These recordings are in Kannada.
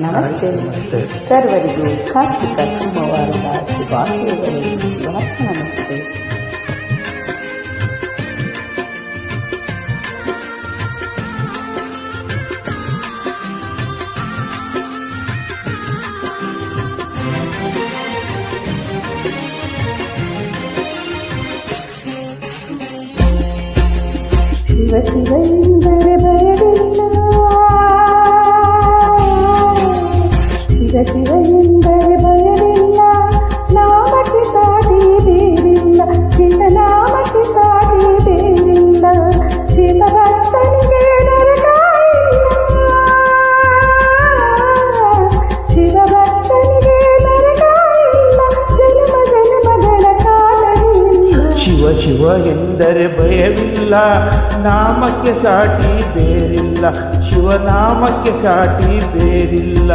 ನಮಸ್ತೆ ಸರ್ವರಿಗೂ ಕಾರ್ತಿಕ ಸೋಮವಾರದ ಶುಭಾಶಯಗಳು. ನಮಸ್ತೆ. ಶಿವ ಶಿವ ಎಂದರೆ ಭಯವಿಲ್ಲ, ಶಿವ ಶಿವ ಎಂದರೆ ಭಯವಿಲ್ಲ, ನಾಮಕ್ಕೆ ಸಾಟಿ ಬೇರಿಲ್ಲ, ಶಿವ ನಾಮಕ್ಕೆ ಸಾಟಿ ಬೇರಿಲ್ಲ, ಶಿವ ಭಕ್ತನಿಗೆ ನರಕ ಇಲ್ಲ, ಶಿವ ಭಕ್ತನಿಗೆ ನರಕ ಇಲ್ಲ, ಜನ್ಮ ಜನ್ಮಗಳ ಕಾಲವಿಲ್ಲ. ಶಿವ ಶಿವ ಎಂದರೆ ಭಯವಿಲ್ಲ, ನಾಮಕ್ಕೆ ಸಾಟಿ ಬೇರಿಲ್ಲ, ಶಿವನಾಮಕ್ಕೆ ಸಾಟಿ ಬೇರಿಲ್ಲ.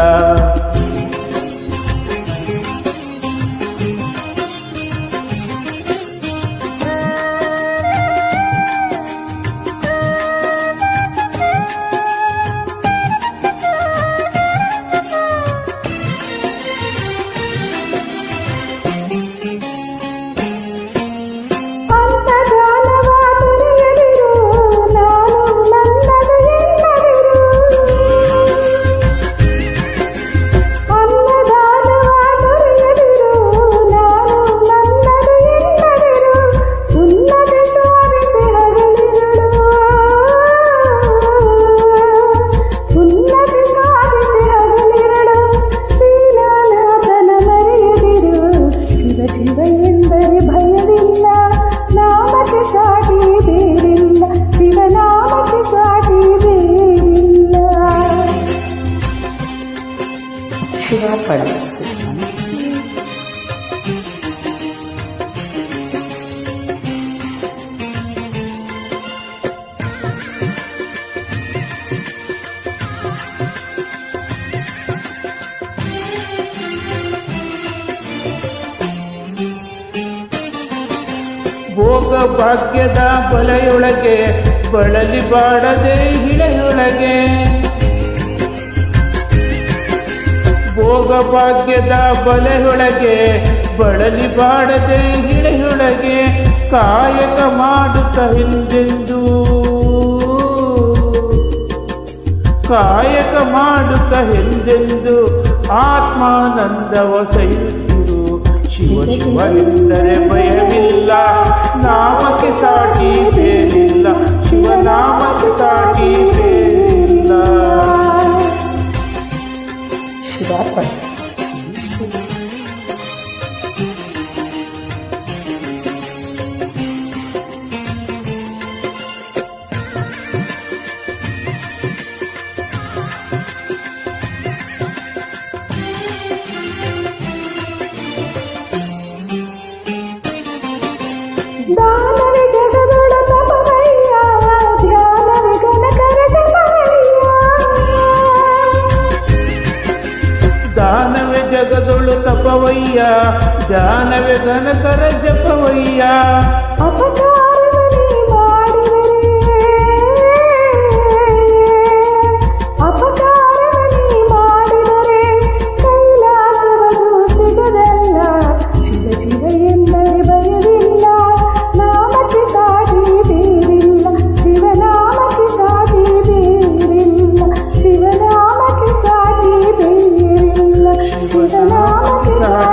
ಶಿವ ಎಂದರೆ ಭಯವಿಲ್ಲ, ನಾಮಕ್ಕೆ ಸಾಟಿ ಬೇರಿಲ್ಲ, ಶಿವನಾಮಕ್ಕೆ ಸಾಟಿ ಬೇರಿಲ್ಲ. ಶಿವ ಪರಮಸ್ತು. ಭೋಗ ಭಾಗ್ಯದ ಬಲೆಯೊಳಗೆ ಬಳಲಿ ಬಾಡದೆ ಹಿಳೆಯೊಳಗೆ, ಭೋಗ ಭಾಗ್ಯದ ಬಲೆಯೊಳಗೆ ಬಳಲಿ ಬಾಡದೆ ಹಿಳೆಯೊಳಗೆ, ಕಾಯಕ ಮಾಡುತ್ತ ಹಿಂದೆಂದು ಕಾಯಕ ಮಾಡುತ್ತ ಹಿಂದೆಂದು ಆತ್ಮಾನಂದವ ಸೈಯುತ್ತಿರು. ಶಿವ ಶಿವ ಎಂದರೆ ಭಯವಿಲ್ಲ, ನಾಮಕ್ಕೆ ಸಾಟಿ ಬೇರಿಲ್ಲ, ಶಿವನಾಮಕ್ಕೆ ಸಾಟಿ ಬೇರಿಲ್ಲ. ಶಿವ ಪರಮಸ್ತು. ದಾನವೇ ಜಗದೊಳ ತಪವಯ್ಯ, ಧ್ಯಾನವೇ ಘನಕರ ಜಪವಯ್ಯ, ದಾನವೇ ಜಗದೊಳು ತಪವಯ್ಯ, ಧ್ಯಾನವೇ ಘನಕರ ಜಪವಯ್ಯ. ಅಪಕಾರವನೇ ಮಾಡಿದರೆ ಕೈಲಾಸವದು ಸಿಗದಲ್ಲ. ಶಿವ ಶಿವ ಎಂದರೆ ಭಯವಿಲ್ಲ, ನಾಮಕ್ಕೆ ಸಾಟಿ ಬೇರಿಲ್ಲ, ಶಿವನಾಮಕ್ಕೆ ಸಾಟಿ ಬೇರಿಲ್ಲ, ಶಿವನಾಮಕ್ಕೆ ಸಾಟಿ ಬೇರಿಲ್ಲ, ಶಿವನಾಮಕ್ಕೆ ಸಾಟಿ